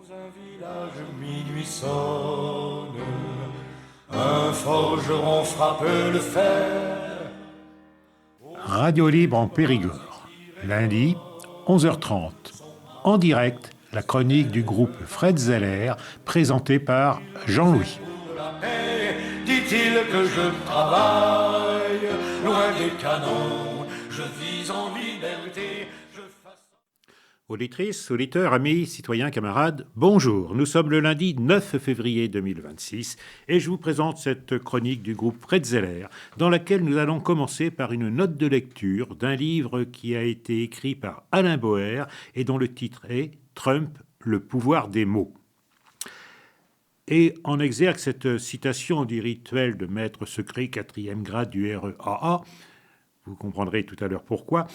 Un village minuit sonne, un forgeron frappe le fer. Radio Libre en Périgord, lundi, 11h30. En direct, la chronique du groupe Fred Zeller, présentée par Jean-Louis. Dit-il que je travaille loin des canons, je vis en liberté. Auditrices, auditeurs, amis, citoyens, camarades, bonjour. Nous sommes le lundi 9 février 2026 et je vous présente cette chronique du groupe Fred Zeller dans laquelle nous allons commencer par une note de lecture d'un livre qui a été écrit par Alain Boer et dont le titre est « Trump, le pouvoir des mots ». Et en exergue cette citation du rituel de maître secret 4e grade du REAA, vous comprendrez tout à l'heure pourquoi.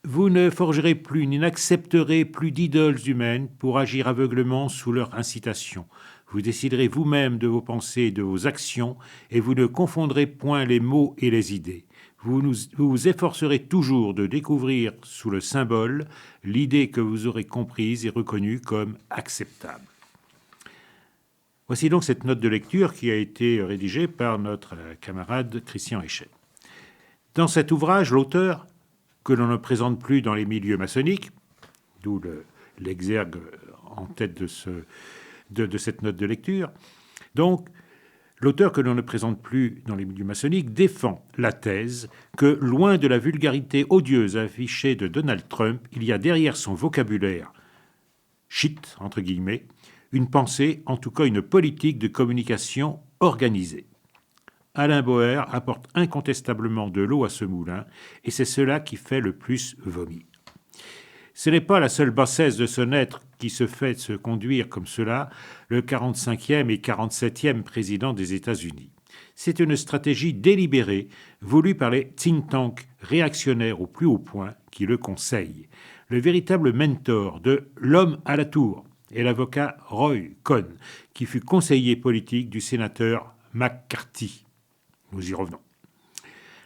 Vous ne forgerez plus ni n'accepterez plus d'idoles humaines pour agir aveuglement sous leur incitation. Vous déciderez vous-même de vos pensées et de vos actions, et vous ne confondrez point les mots et les idées. Vous vous efforcerez toujours de découvrir sous le symbole l'idée que vous aurez comprise et reconnue comme acceptable. Voici donc cette note de lecture qui a été rédigée par notre camarade Christian Échelle. Dans cet ouvrage, l'auteur, que l'on ne présente plus dans les milieux maçonniques, d'où l'exergue en tête de cette note de lecture. Donc, l'auteur que l'on ne présente plus dans les milieux maçonniques défend la thèse que, loin de la vulgarité odieuse affichée de Donald Trump, il y a derrière son vocabulaire « shit » entre guillemets, une pensée, en tout cas une politique de communication organisée. Alain Boer apporte incontestablement de l'eau à ce moulin, et c'est cela qui fait le plus vomir. Ce n'est pas la seule bassesse de son être qui se fait se conduire comme cela, le 45e et 47e président des États-Unis. C'est une stratégie délibérée, voulue par les think tanks réactionnaires au plus haut point qui le conseillent. Le véritable mentor de l'homme à la tour est l'avocat Roy Cohn, qui fut conseiller politique du sénateur McCarthy. Nous y revenons.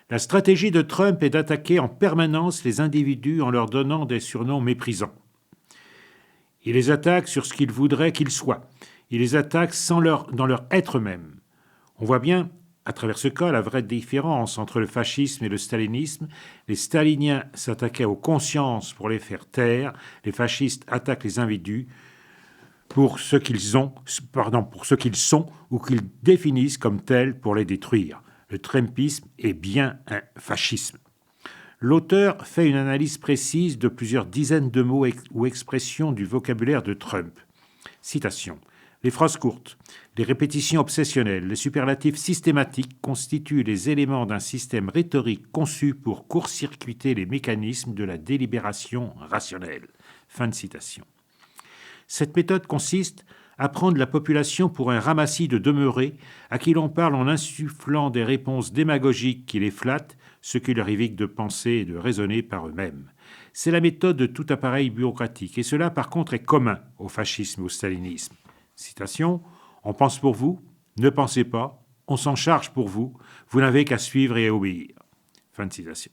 La stratégie de Trump est d'attaquer en permanence les individus en leur donnant des surnoms méprisants. Il les attaque sur ce qu'il voudrait qu'ils soient. Il les attaque dans leur être même. On voit bien, à travers ce cas, la vraie différence entre le fascisme et le stalinisme. Les staliniens s'attaquaient aux consciences pour les faire taire. Les fascistes attaquent les individus pour ce qu'ils sont ou qu'ils définissent comme tels pour les détruire. Le trumpisme est bien un fascisme. L'auteur fait une analyse précise de plusieurs dizaines de mots ou expressions du vocabulaire de Trump. Citation. Les phrases courtes, les répétitions obsessionnelles, les superlatifs systématiques constituent les éléments d'un système rhétorique conçu pour court-circuiter les mécanismes de la délibération rationnelle. Fin de citation. Cette méthode consiste à prendre la population pour un ramassis de demeurés à qui l'on parle en insufflant des réponses démagogiques qui les flattent, ce qui leur évite de penser et de raisonner par eux-mêmes. C'est la méthode de tout appareil bureaucratique, et cela par contre est commun au fascisme et au stalinisme. Citation, « On pense pour vous, ne pensez pas, on s'en charge pour vous, vous n'avez qu'à suivre et à obéir. » Fin de citation.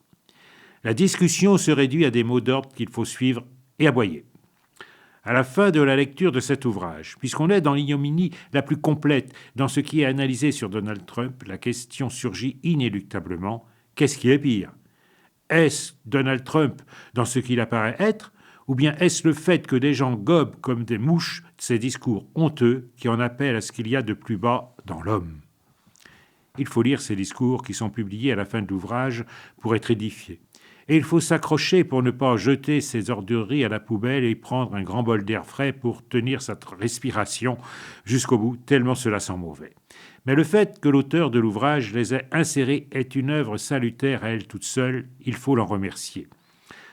La discussion se réduit à des mots d'ordre qu'il faut suivre et aboyer. À la fin de la lecture de cet ouvrage, puisqu'on est dans l'ignominie la plus complète dans ce qui est analysé sur Donald Trump, la question surgit inéluctablement, qu'est-ce qui est pire ? Est-ce Donald Trump dans ce qu'il apparaît être, ou bien est-ce le fait que des gens gobent comme des mouches ces discours honteux qui en appellent à ce qu'il y a de plus bas dans l'homme ? Il faut lire ces discours qui sont publiés à la fin de l'ouvrage pour être édifiés. Et il faut s'accrocher pour ne pas jeter ses ordures à la poubelle et prendre un grand bol d'air frais pour tenir sa respiration jusqu'au bout, tellement cela sent mauvais. Mais le fait que l'auteur de l'ouvrage les ait insérés est une œuvre salutaire à elle toute seule, il faut l'en remercier.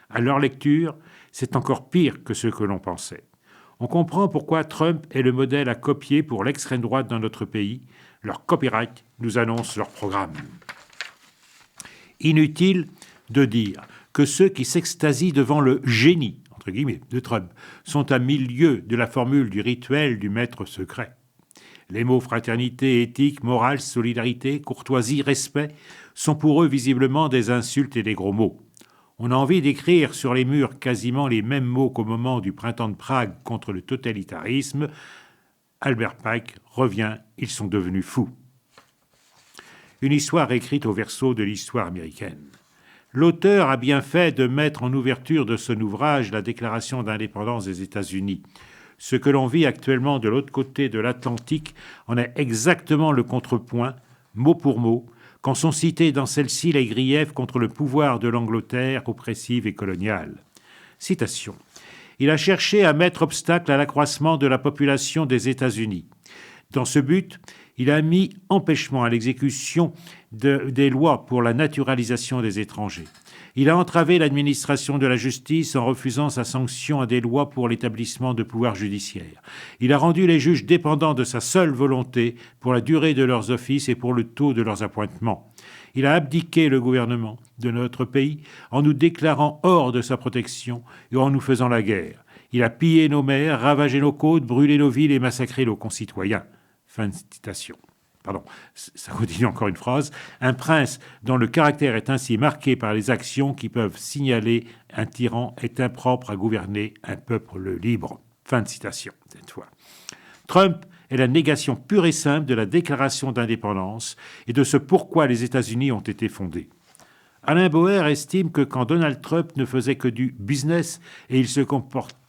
À leur lecture, c'est encore pire que ce que l'on pensait. On comprend pourquoi Trump est le modèle à copier pour l'extrême droite dans notre pays. Leur copyright nous annonce leur programme. Inutile de dire que ceux qui s'extasient devant le génie, entre guillemets, de Trump, sont à 1000 lieues de la formule du rituel du maître secret. Les mots fraternité, éthique, morale, solidarité, courtoisie, respect sont pour eux visiblement des insultes et des gros mots. On a envie d'écrire sur les murs quasiment les mêmes mots qu'au moment du printemps de Prague contre le totalitarisme. Albert Pike revient, ils sont devenus fous. Une histoire écrite au verso de l'histoire américaine. L'auteur a bien fait de mettre en ouverture de son ouvrage la déclaration d'indépendance des États-Unis. Ce que l'on vit actuellement de l'autre côté de l'Atlantique en est exactement le contrepoint, mot pour mot, quand sont cités dans celle-ci les griefs contre le pouvoir de l'Angleterre oppressive et coloniale. Citation. Il a cherché à mettre obstacle à l'accroissement de la population des États-Unis. Dans ce but, il a mis empêchement à l'exécution des lois pour la naturalisation des étrangers. Il a entravé l'administration de la justice en refusant sa sanction à des lois pour l'établissement de pouvoirs judiciaires. Il a rendu les juges dépendants de sa seule volonté pour la durée de leurs offices et pour le taux de leurs appointements. Il a abdiqué le gouvernement de notre pays en nous déclarant hors de sa protection et en nous faisant la guerre. Il a pillé nos mers, ravagé nos côtes, brûlé nos villes et massacré nos concitoyens. Fin de citation. Pardon, ça continue encore une phrase. Un prince dont le caractère est ainsi marqué par les actions qui peuvent signaler un tyran est impropre à gouverner un peuple libre. Fin de citation, cette fois. Trump est la négation pure et simple de la déclaration d'indépendance et de ce pourquoi les États-Unis ont été fondés. Alain Boer estime que quand Donald Trump ne faisait que du business et il se comportait,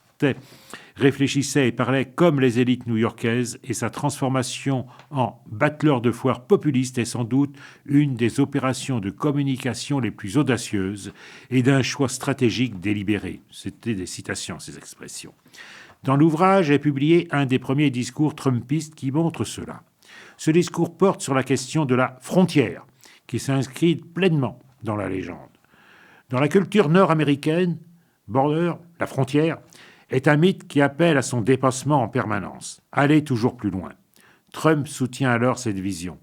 réfléchissait et parlait comme les élites new-yorkaises, et sa transformation en battleur de foire populiste est sans doute une des opérations de communication les plus audacieuses et d'un choix stratégique délibéré. C'était des citations, ces expressions. Dans l'ouvrage est publié un des premiers discours trumpistes qui montre cela. Ce discours porte sur la question de la frontière, qui s'inscrit pleinement dans la légende. Dans la culture nord-américaine, border, la frontière, est un mythe qui appelle à son dépassement en permanence. Aller toujours plus loin. Trump soutient alors cette vision.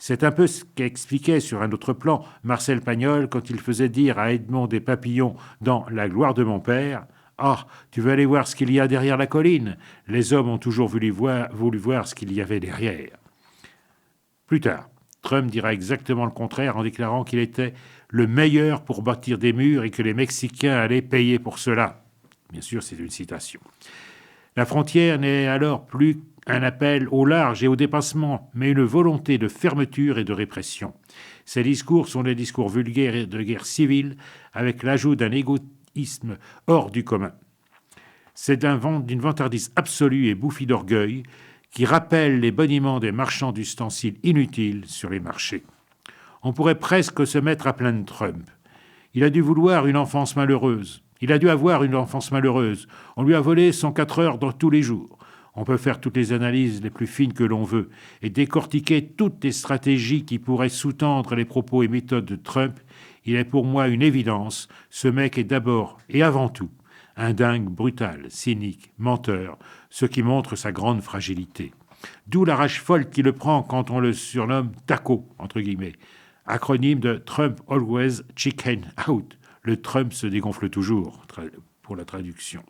C'est un peu ce qu'expliquait sur un autre plan Marcel Pagnol quand il faisait dire à Edmond des Papillons dans La gloire de mon père « Ah, tu veux aller voir ce qu'il y a derrière la colline ? Les hommes ont toujours voulu voir ce qu'il y avait derrière. » Plus tard, Trump dira exactement le contraire en déclarant qu'il était le meilleur pour bâtir des murs et que les Mexicains allaient payer pour cela. Bien sûr, c'est une citation. La frontière n'est alors plus un appel au large et au dépassement, mais une volonté de fermeture et de répression. Ces discours sont des discours vulgaires de guerre civile, avec l'ajout d'un égoïsme hors du commun. C'est d'une vantardise absolue et bouffie d'orgueil qui rappelle les boniments des marchands d'ustensiles inutiles sur les marchés. On pourrait presque se mettre à plaindre Trump. Il a dû vouloir une enfance malheureuse. Il a dû avoir une enfance malheureuse. On lui a volé son 4 heures dans tous les jours. On peut faire toutes les analyses les plus fines que l'on veut et décortiquer toutes les stratégies qui pourraient sous-tendre les propos et méthodes de Trump. Il est pour moi une évidence. Ce mec est d'abord et avant tout un dingue brutal, cynique, menteur, ce qui montre sa grande fragilité. D'où la rage folle qui le prend quand on le surnomme « Taco », entre guillemets, acronyme de Trump Always Chicken Out. Le Trump se dégonfle toujours, pour la traduction.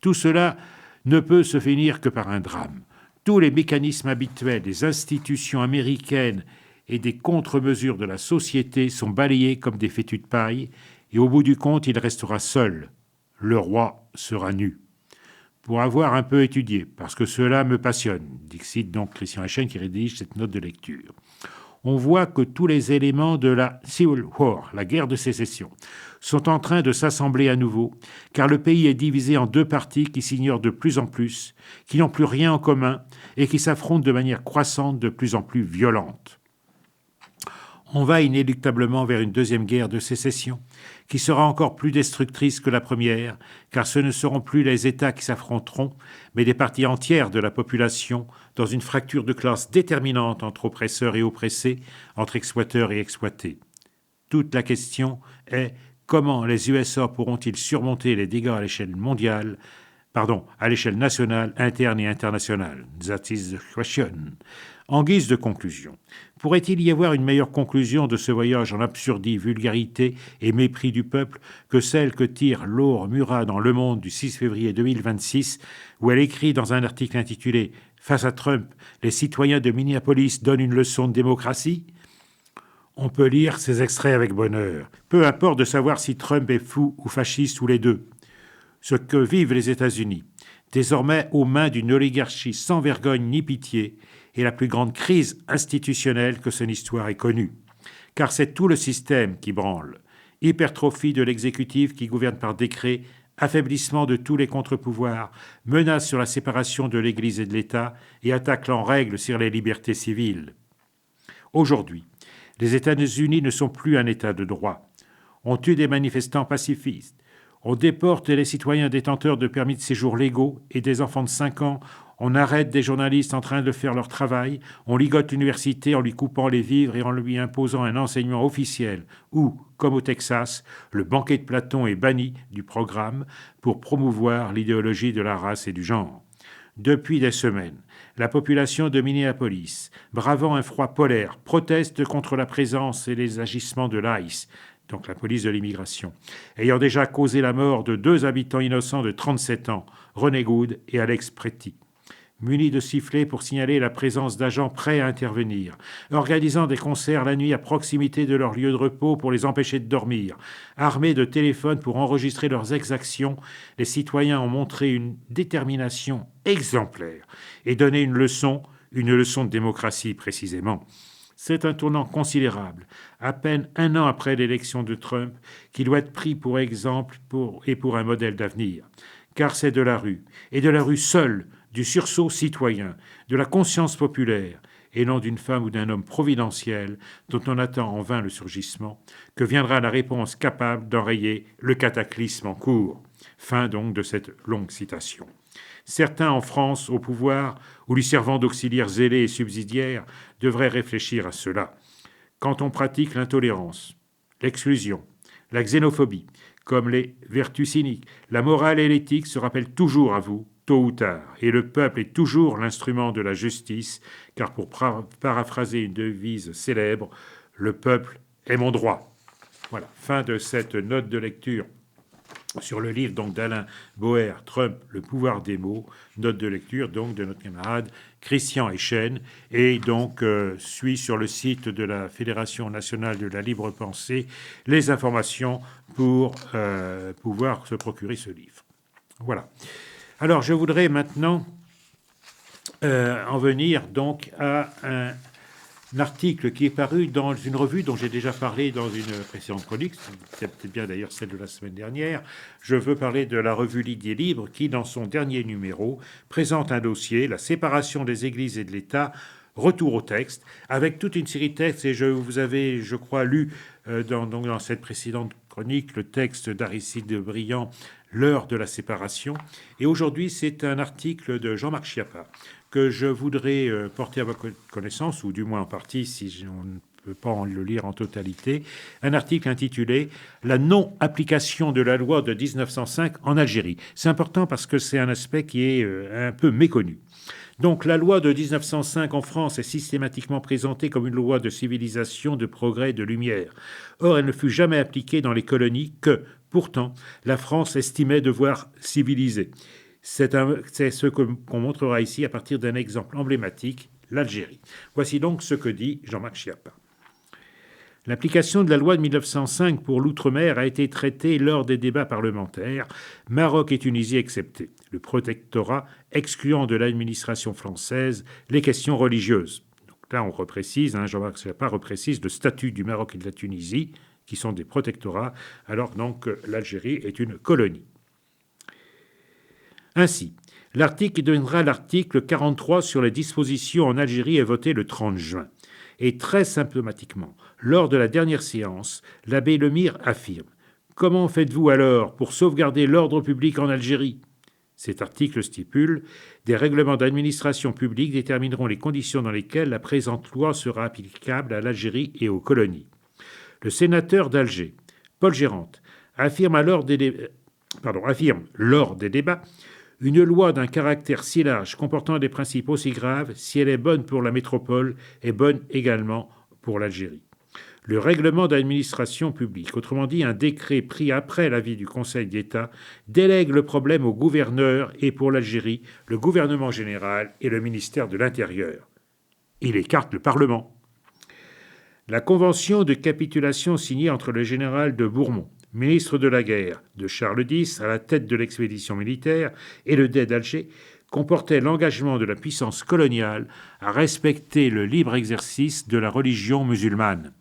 Tout cela ne peut se finir que par un drame. Tous les mécanismes habituels des institutions américaines et des contre-mesures de la société sont balayés comme des fétus de paille, et au bout du compte, il restera seul. Le roi sera nu. Pour avoir un peu étudié, parce que cela me passionne, dixit donc Christian Echen qui rédige cette note de lecture. On voit que tous les éléments de la Civil War, la guerre de sécession, sont en train de s'assembler à nouveau, car le pays est divisé en deux parties qui s'ignorent de plus en plus, qui n'ont plus rien en commun et qui s'affrontent de manière croissante, de plus en plus violente. On va inéluctablement vers une deuxième guerre de sécession, qui sera encore plus destructrice que la première, car ce ne seront plus les États qui s'affronteront, mais des parties entières de la population, dans une fracture de classe déterminante entre oppresseurs et oppressés, entre exploiteurs et exploités. Toute la question est comment les USA pourront-ils surmonter les dégâts à l'échelle mondiale, à l'échelle nationale, interne et internationale. That is the question. En guise de conclusion, pourrait-il y avoir une meilleure conclusion de ce voyage en absurdie, vulgarité et mépris du peuple que celle que tire Laure Murat dans Le Monde du 6 février 2026, où elle écrit dans un article intitulé « Face à Trump, les citoyens de Minneapolis donnent une leçon de démocratie ?» On peut lire ces extraits avec bonheur. Peu importe de savoir si Trump est fou ou fasciste ou les deux. Ce que vivent les États-Unis, désormais aux mains d'une oligarchie sans vergogne ni pitié, est la plus grande crise institutionnelle que son histoire ait connue. Car c'est tout le système qui branle. Hypertrophie de l'exécutif qui gouverne par décret, affaiblissement de tous les contre-pouvoirs, menace sur la séparation de l'Église et de l'État et attaque en règle sur les libertés civiles. Aujourd'hui, les États-Unis ne sont plus un État de droit. On tue des manifestants pacifistes. On déporte les citoyens détenteurs de permis de séjour légaux et des enfants de 5 ans. On arrête des journalistes en train de faire leur travail. On ligote l'université en lui coupant les vivres et en lui imposant un enseignement officiel. Ou, comme au Texas, le banquet de Platon est banni du programme pour promouvoir l'idéologie de la race et du genre. Depuis des semaines, la population de Minneapolis, bravant un froid polaire, proteste contre la présence et les agissements de l'ICE, donc la police de l'immigration, ayant déjà causé la mort de 2 habitants innocents de 37 ans, René Good et Alex Pretty. Munis de sifflets pour signaler la présence d'agents prêts à intervenir, organisant des concerts la nuit à proximité de leur lieu de repos pour les empêcher de dormir, armés de téléphones pour enregistrer leurs exactions, les citoyens ont montré une détermination exemplaire et donné une leçon de démocratie précisément. C'est un tournant considérable, à peine 1 an après l'élection de Trump, qui doit être pris pour exemple et pour un modèle d'avenir. Car c'est de la rue, et de la rue seule, du sursaut citoyen, de la conscience populaire, et non d'une femme ou d'un homme providentiel dont on attend en vain le surgissement, que viendra la réponse capable d'enrayer le cataclysme en cours. Fin donc de cette longue citation. Certains en France, au pouvoir, ou lui servant d'auxiliaires zélés et subsidiaires, devraient réfléchir à cela. Quand on pratique l'intolérance, l'exclusion, la xénophobie, comme les vertus cyniques, la morale et l'éthique se rappellent toujours à vous, tôt ou tard, et le peuple est toujours l'instrument de la justice, car pour paraphraser une devise célèbre, le peuple est mon droit. Voilà, fin de cette note de lecture sur le livre donc d'Alain Boer, Trump, le pouvoir des mots, note de lecture donc de notre camarade Christian Echen, et donc suit sur le site de la Fédération nationale de la libre pensée les informations pour pouvoir se procurer ce livre. Voilà. Alors je voudrais maintenant en venir donc à un article qui est paru dans une revue dont j'ai déjà parlé dans une précédente chronique, c'est peut-être bien d'ailleurs celle de la semaine dernière. Je veux parler de la revue L'Idée libre qui, dans son dernier numéro, présente un dossier, la séparation des églises et de l'État, retour au texte, avec toute une série de textes, et vous avez, je crois, lu dans cette précédente chronique le texte d'Aristide Briand, L'heure de la séparation. Et aujourd'hui, c'est un article de Jean-Marc Schiappa que je voudrais porter à votre connaissance, ou du moins en partie, si on ne peut pas le lire en totalité, un article intitulé « La non-application de la loi de 1905 en Algérie ». C'est important parce que c'est un aspect qui est un peu méconnu. Donc la loi de 1905 en France est systématiquement présentée comme une loi de civilisation, de progrès, de lumière. Or, elle ne fut jamais appliquée dans les colonies que, pourtant, la France estimait devoir civiliser. C'est ce qu'on montrera ici à partir d'un exemple emblématique, l'Algérie. Voici donc ce que dit Jean-Marc Schiappa. L'application de la loi de 1905 pour l'outre-mer a été traitée lors des débats parlementaires, Maroc et Tunisie exceptés, le protectorat excluant de l'administration française les questions religieuses. Donc là, on reprécise, Jean-Marc Schiappa reprécise le statut du Maroc et de la Tunisie, qui sont des protectorats, alors donc l'Algérie est une colonie. Ainsi, l'article qui deviendra l'article 43 sur les dispositions en Algérie est voté le 30 juin. Et très symptomatiquement, lors de la dernière séance, l'abbé Lemire affirme « Comment faites-vous alors pour sauvegarder l'ordre public en Algérie ?» Cet article stipule « Des règlements d'administration publique détermineront les conditions dans lesquelles la présente loi sera applicable à l'Algérie et aux colonies. » Le sénateur d'Alger, Paul Gérante, affirme lors des débats une loi d'un caractère si large, comportant des principes aussi graves, si elle est bonne pour la métropole, est bonne également pour l'Algérie. Le règlement d'administration publique, autrement dit un décret pris après l'avis du Conseil d'État, délègue le problème au gouverneur et pour l'Algérie, le gouvernement général et le ministère de l'Intérieur. Il écarte le Parlement. La convention de capitulation signée entre le général de Bourmont, ministre de la guerre de Charles X à la tête de l'expédition militaire, et le Dey d'Alger comportait l'engagement de la puissance coloniale à respecter le libre exercice de la religion musulmane.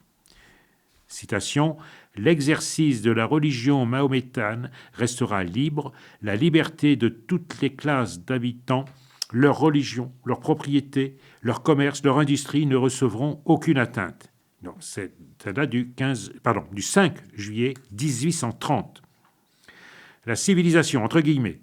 Citation, « L'exercice de la religion mahométane restera libre, la liberté de toutes les classes d'habitants, leur religion, leurs propriétés, leur commerce, leur industrie ne recevront aucune atteinte. » Donc, c'est là du 5 juillet 1830. La civilisation, entre guillemets,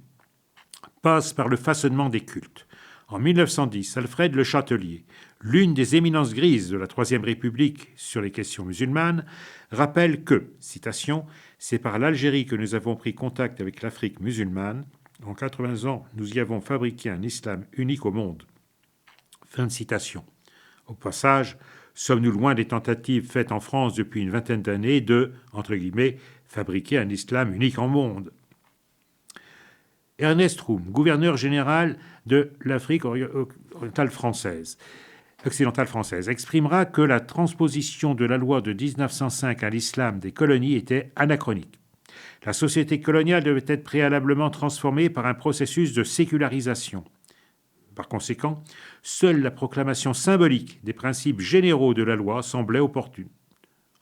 passe par le façonnement des cultes. En 1910, Alfred Le Châtelier, l'une des éminences grises de la Troisième République sur les questions musulmanes, rappelle que, citation, « C'est par l'Algérie que nous avons pris contact avec l'Afrique musulmane. En 80 ans, nous y avons fabriqué un islam unique au monde. » Fin de citation. Au passage, sommes-nous loin des tentatives faites en France depuis une vingtaine d'années de, entre guillemets, fabriquer un islam unique au monde. Ernest Roume, gouverneur général de l'Afrique occidentale française, exprimera que la transposition de la loi de 1905 à l'islam des colonies était anachronique. La société coloniale devait être préalablement transformée par un processus de sécularisation. Par conséquent, seule la proclamation symbolique des principes généraux de la loi semblait opportune.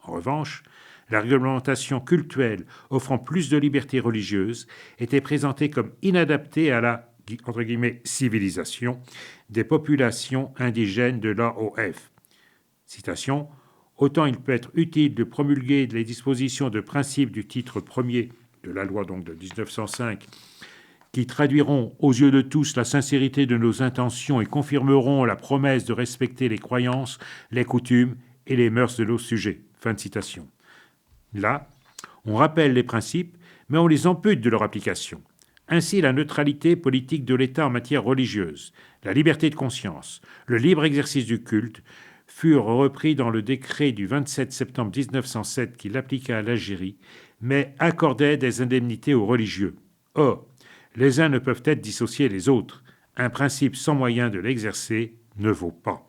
En revanche, la réglementation cultuelle offrant plus de liberté religieuse était présentée comme inadaptée à la entre guillemets, civilisation des populations indigènes de l'AOF. Citation, « Autant il peut être utile de promulguer les dispositions de principe du titre premier de la loi donc de 1905 qui traduiront aux yeux de tous la sincérité de nos intentions et confirmeront la promesse de respecter les croyances, les coutumes et les mœurs de nos sujets. » Fin de citation. Là, on rappelle les principes, mais on les ampute de leur application. Ainsi, la neutralité politique de l'État en matière religieuse, la liberté de conscience, le libre exercice du culte furent repris dans le décret du 27 septembre 1907 qui l'appliqua à l'Algérie, mais accordait des indemnités aux religieux. Or, les uns ne peuvent être dissociés des autres. Un principe sans moyen de l'exercer ne vaut pas.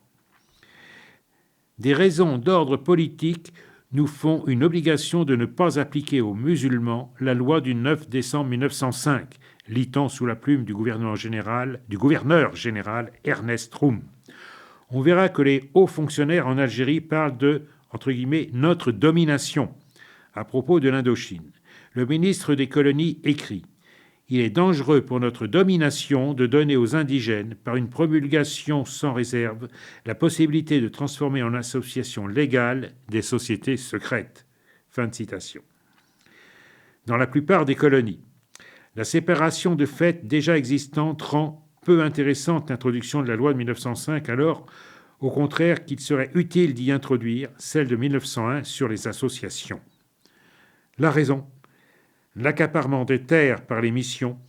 Des raisons d'ordre politique nous font une obligation de ne pas appliquer aux musulmans la loi du 9 décembre 1905, lit-on sous la plume du gouverneur général Ernest Roume. On verra que les hauts fonctionnaires en Algérie parlent de, entre guillemets, notre domination à propos de l'Indochine. Le ministre des colonies écrit « Il est dangereux pour notre domination de donner aux indigènes, par une promulgation sans réserve, la possibilité de transformer en association légale des sociétés secrètes. » Fin de citation. Dans la plupart des colonies, la séparation de fait déjà existante rend peu intéressante l'introduction de la loi de 1905, alors, au contraire, qu'il serait utile d'y introduire celle de 1901 sur les associations. La raison, l'accaparement des terres par les missions,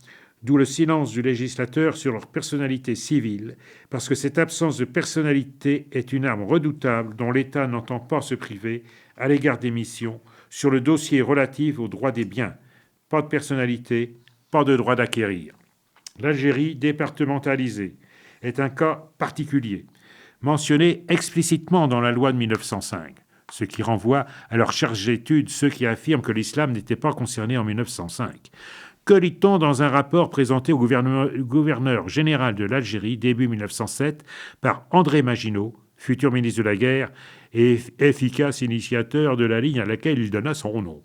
d'où le silence du législateur sur leur personnalité civile, parce que cette absence de personnalité est une arme redoutable dont l'État n'entend pas se priver à l'égard des missions sur le dossier relatif aux droits des biens. Pas de personnalité, pas de droit d'acquérir. L'Algérie départementalisée est un cas particulier, mentionné explicitement dans la loi de 1905. Ce qui renvoie à leur charge d'étude ceux qui affirment que l'islam n'était pas concerné en 1905. Que lit-on dans un rapport présenté au gouverneur général de l'Algérie début 1907 par André Maginot, futur ministre de la Guerre et efficace initiateur de la ligne à laquelle il donna son nom.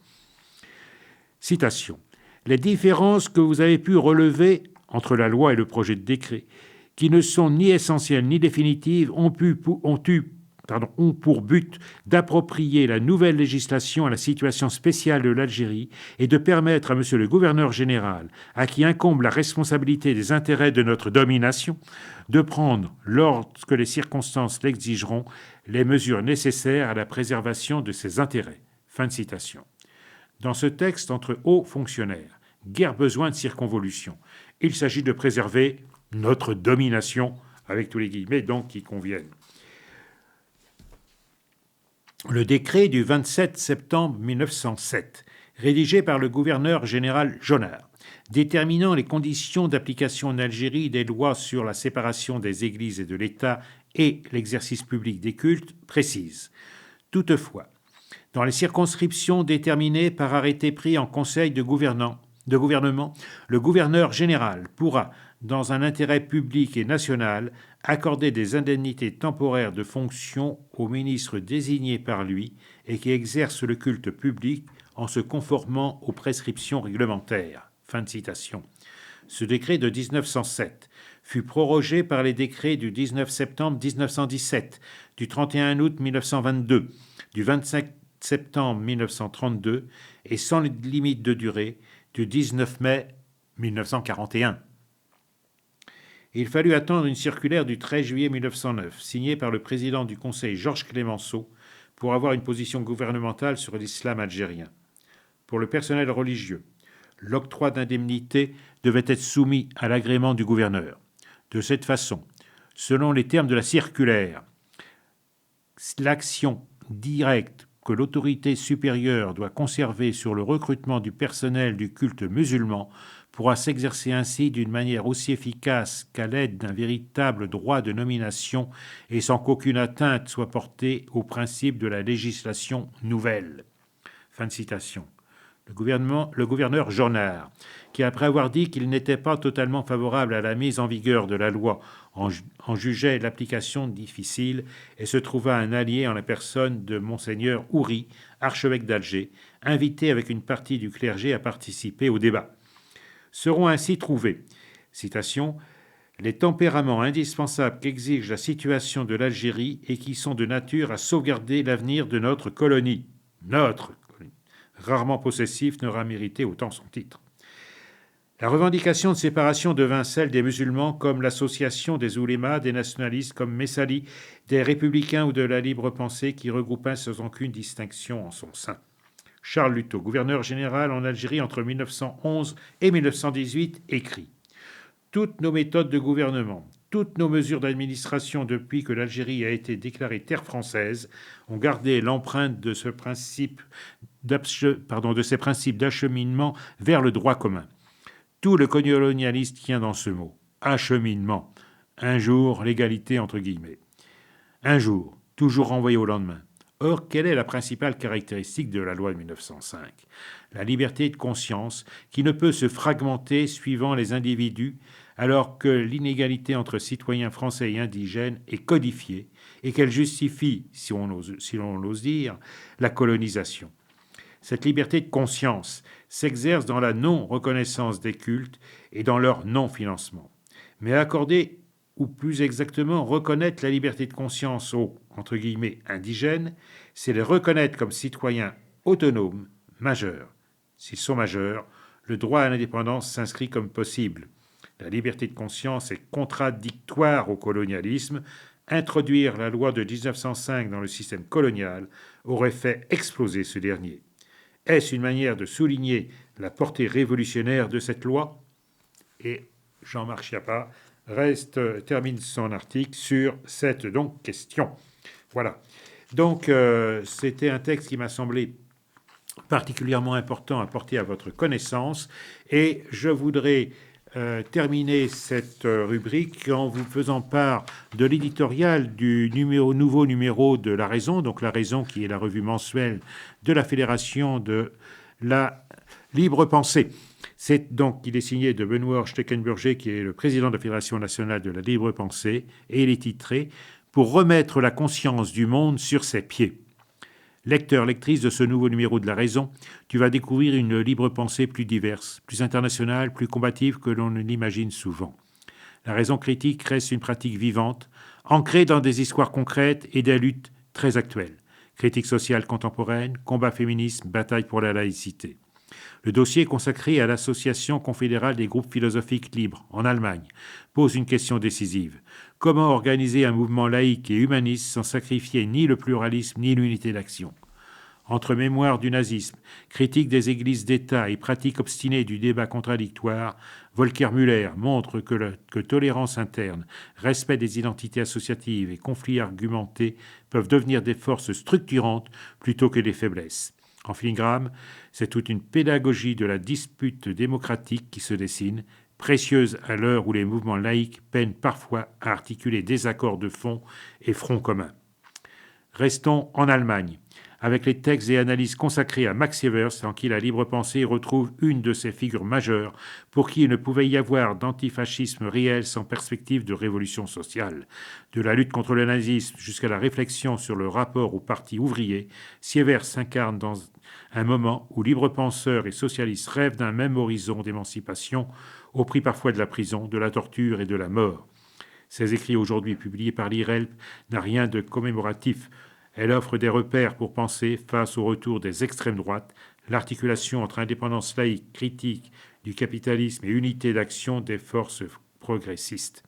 Citation. « Les différences que vous avez pu relever entre la loi et le projet de décret, qui ne sont ni essentielles ni définitives, ont pour but d'approprier la nouvelle législation à la situation spéciale de l'Algérie et de permettre à monsieur le gouverneur général, à qui incombe la responsabilité des intérêts de notre domination, de prendre, lorsque les circonstances l'exigeront, les mesures nécessaires à la préservation de ses intérêts. » Fin de citation. Dans ce texte entre hauts fonctionnaires, guère besoin de circonvolution. Il s'agit de préserver notre domination, avec tous les guillemets donc qui conviennent. Le décret du 27 septembre 1907, rédigé par le gouverneur général Jonard, déterminant les conditions d'application en Algérie des lois sur la séparation des églises et de l'État et l'exercice public des cultes, précise Toutefois, dans les circonscriptions déterminées par arrêté pris en Conseil de gouvernement, le gouverneur général pourra, dans un intérêt public et national, accorder des indemnités temporaires de fonction aux ministres désignés par lui et qui exercent le culte public en se conformant aux prescriptions réglementaires. » Fin de citation. Ce décret de 1907 fut prorogé par les décrets du 19 septembre 1917, du 31 août 1922, du 25 septembre 1932 et sans limite de durée du 19 mai 1941. Il fallut attendre une circulaire du 13 juillet 1909, signée par le président du Conseil Georges Clemenceau, pour avoir une position gouvernementale sur l'islam algérien. Pour le personnel religieux, l'octroi d'indemnités devait être soumis à l'agrément du gouverneur. De cette façon, selon les termes de la circulaire, l'action directe que l'autorité supérieure doit conserver sur le recrutement du personnel du culte musulman pourra s'exercer ainsi d'une manière aussi efficace qu'à l'aide d'un véritable droit de nomination et sans qu'aucune atteinte soit portée au principe de la législation nouvelle. Fin de citation. Le gouverneur Jonard, qui après avoir dit qu'il n'était pas totalement favorable à la mise en vigueur de la loi, en jugeait l'application difficile et se trouva un allié en la personne de Monseigneur Houry, archevêque d'Alger, invité avec une partie du clergé à participer au débat. Seront ainsi trouvés, citation, les tempéraments indispensables qu'exige la situation de l'Algérie et qui sont de nature à sauvegarder l'avenir de notre colonie. Notre colonie, rarement possessif, n'aura mérité autant son titre. La revendication de séparation devint celle des musulmans comme l'association des oulémas, des nationalistes comme Messali, des républicains ou de la libre pensée qui regroupaient sans aucune distinction en son sein. Charles Luteau, gouverneur général en Algérie entre 1911 et 1918, écrit « Toutes nos méthodes de gouvernement, toutes nos mesures d'administration depuis que l'Algérie a été déclarée terre française ont gardé l'empreinte de ces principes d'acheminement vers le droit commun. Tout le colonialiste tient dans ce mot, acheminement. Un jour, l'égalité entre guillemets. Un jour, toujours renvoyé au lendemain. Or, quelle est la principale caractéristique de la loi de 1905 ? La liberté de conscience qui ne peut se fragmenter suivant les individus alors que l'inégalité entre citoyens français et indigènes est codifiée et qu'elle justifie, si l'on l'ose dire, la colonisation. Cette liberté de conscience s'exerce dans la non-reconnaissance des cultes et dans leur non-financement. Mais accorder, ou plus exactement reconnaître la liberté de conscience aux, entre guillemets, indigènes, c'est les reconnaître comme citoyens autonomes, majeurs. S'ils sont majeurs, le droit à l'indépendance s'inscrit comme possible. La liberté de conscience est contradictoire au colonialisme. Introduire la loi de 1905 dans le système colonial aurait fait exploser ce dernier. Est-ce une manière de souligner la portée révolutionnaire de cette loi ? Et Jean-Marc Schiappa termine son article sur cette question. Voilà. Donc, c'était un texte qui m'a semblé particulièrement important à porter à votre connaissance. Et je voudrais terminer cette rubrique en vous faisant part de l'éditorial du nouveau numéro de La Raison, donc La Raison qui est la revue mensuelle de la Fédération de la Libre Pensée. Il est signé de Benoît Steckenburger, qui est le président de la Fédération nationale de la Libre Pensée, et il est titré « Pour remettre la conscience du monde sur ses pieds ». Lecteur, lectrice de ce nouveau numéro de La Raison, tu vas découvrir une libre pensée plus diverse, plus internationale, plus combative que l'on ne l'imagine souvent. La raison critique reste une pratique vivante, ancrée dans des histoires concrètes et des luttes très actuelles. Critique sociale contemporaine, combat féminisme, bataille pour la laïcité. Le dossier consacré à l'Association confédérale des groupes philosophiques libres en Allemagne pose une question décisive. Comment organiser un mouvement laïque et humaniste sans sacrifier ni le pluralisme ni l'unité d'action ? Entre mémoire du nazisme, critique des églises d'État et pratique obstinée du débat contradictoire, Volcker-Müller montre que tolérance interne, respect des identités associatives et conflits argumentés peuvent devenir des forces structurantes plutôt que des faiblesses. En filigrane, c'est toute une pédagogie de la dispute démocratique qui se dessine, précieuse à l'heure où les mouvements laïques peinent parfois à articuler désaccords de fond et fronts communs. Restons en Allemagne, avec les textes et analyses consacrés à Max Evers, en qui la libre pensée retrouve une de ses figures majeures, pour qui il ne pouvait y avoir d'antifascisme réel sans perspective de révolution sociale. De la lutte contre le nazisme jusqu'à la réflexion sur le rapport au parti ouvrier, Sievers s'incarne dans un moment où libres penseurs et socialistes rêvent d'un même horizon d'émancipation, au prix parfois de la prison, de la torture et de la mort. Ses écrits aujourd'hui publiés par l'IRELP n'a rien de commémoratif. Elle offre des repères pour penser face au retour des extrêmes droites, l'articulation entre indépendance laïque, critique du capitalisme et unité d'action des forces progressistes.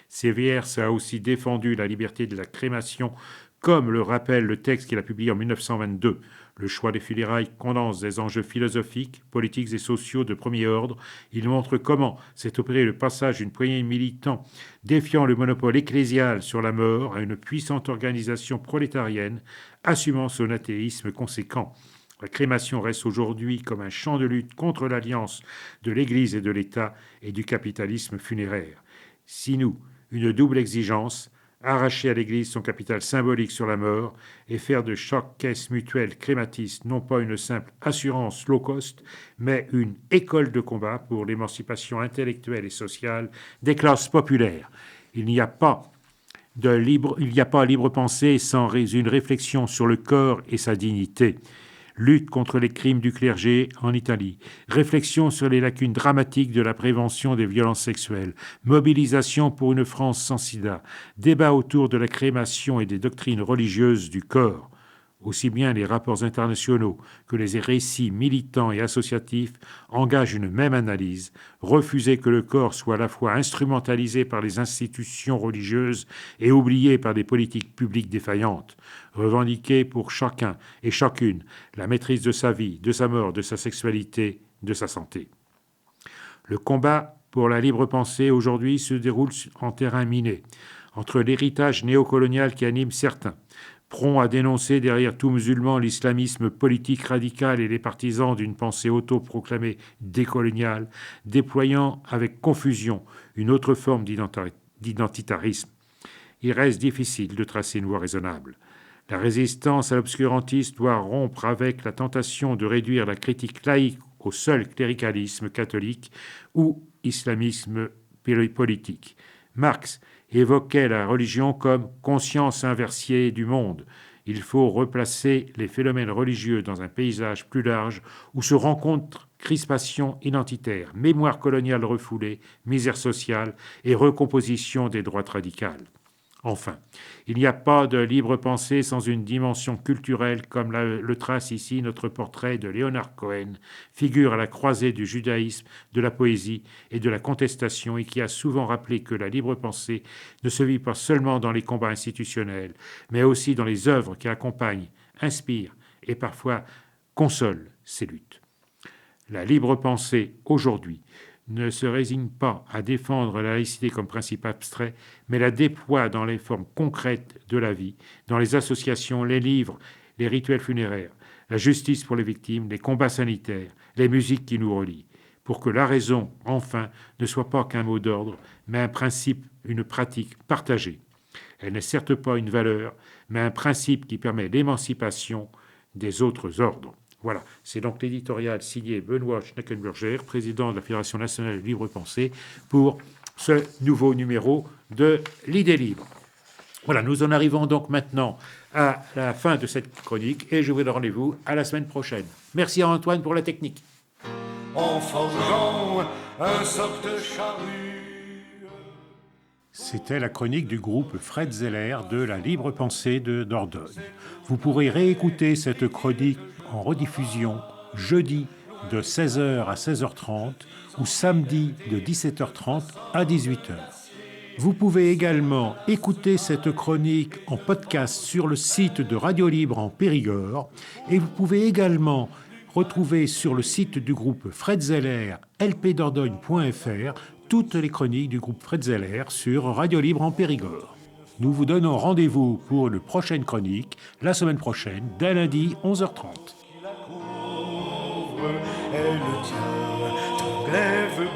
Sievers a aussi défendu la liberté de la crémation, comme le rappelle le texte qu'il a publié en 1922. Le choix des funérailles condense des enjeux philosophiques, politiques et sociaux de premier ordre. Il montre comment s'est opéré le passage d'une poignée de militants défiant le monopole ecclésial sur la mort à une puissante organisation prolétarienne assumant son athéisme conséquent. La crémation reste aujourd'hui comme un champ de lutte contre l'alliance de l'Église et de l'État et du capitalisme funéraire. Si nous, une double exigence, arracher à l'Église son capital symbolique sur la mort et faire de chaque caisse mutuelle crématiste non pas une simple assurance low cost, mais une école de combat pour l'émancipation intellectuelle et sociale des classes populaires. Il n'y a pas libre pensée sans une réflexion sur le corps et sa dignité. Lutte contre les crimes du clergé en Italie, réflexion sur les lacunes dramatiques de la prévention des violences sexuelles, mobilisation pour une France sans sida, débat autour de la crémation et des doctrines religieuses du corps. Aussi bien les rapports internationaux que les récits militants et associatifs engagent une même analyse, refuser que le corps soit à la fois instrumentalisé par les institutions religieuses et oublié par des politiques publiques défaillantes, revendiquer pour chacun et chacune la maîtrise de sa vie, de sa mort, de sa sexualité, de sa santé. Le combat pour la libre pensée aujourd'hui se déroule en terrain miné, entre l'héritage néocolonial qui anime certains, prompt à dénoncer derrière tout musulman l'islamisme politique radical et les partisans d'une pensée autoproclamée décoloniale, déployant avec confusion une autre forme d'identitarisme. Il reste difficile de tracer une voie raisonnable. La résistance à l'obscurantisme doit rompre avec la tentation de réduire la critique laïque au seul cléricalisme catholique ou islamisme politique. Marx évoquait la religion comme conscience inversiée du monde. Il faut replacer les phénomènes religieux dans un paysage plus large où se rencontrent crispation identitaire, mémoire coloniale refoulée, misère sociale et recomposition des droites radicales. Enfin, il n'y a pas de libre pensée sans une dimension culturelle comme le trace ici notre portrait de Leonard Cohen, figure à la croisée du judaïsme, de la poésie et de la contestation et qui a souvent rappelé que la libre pensée ne se vit pas seulement dans les combats institutionnels, mais aussi dans les œuvres qui accompagnent, inspirent et parfois consolent ces luttes. La libre pensée, aujourd'hui, ne se résigne pas à défendre la laïcité comme principe abstrait, mais la déploie dans les formes concrètes de la vie, dans les associations, les livres, les rituels funéraires, la justice pour les victimes, les combats sanitaires, les musiques qui nous relient, pour que la raison, enfin, ne soit pas qu'un mot d'ordre, mais un principe, une pratique partagée. Elle n'est certes pas une valeur, mais un principe qui permet l'émancipation des autres ordres. Voilà, c'est donc l'éditorial signé Benoît Schneckenburger, président de la Fédération nationale de libre pensée, pour ce nouveau numéro de l'idée libre. Voilà, nous en arrivons donc maintenant à la fin de cette chronique et je vous donne rendez-vous à la semaine prochaine. Merci à Antoine pour la technique. En forgeant un soc de charrue. C'était la chronique du groupe Fred Zeller de la Libre Pensée de Dordogne. Vous pourrez réécouter cette chronique en rediffusion jeudi de 16h à 16h30 ou samedi de 17h30 à 18h. Vous pouvez également écouter cette chronique en podcast sur le site de Radio Libre en Périgord et vous pouvez également retrouver sur le site du groupe Fred Zeller, lpdordogne.fr, toutes les chroniques du groupe Fred Zeller sur Radio Libre en Périgord. Nous vous donnons rendez-vous pour une prochaine chronique, la semaine prochaine, dès lundi, 11h30. Elle tient ton glaive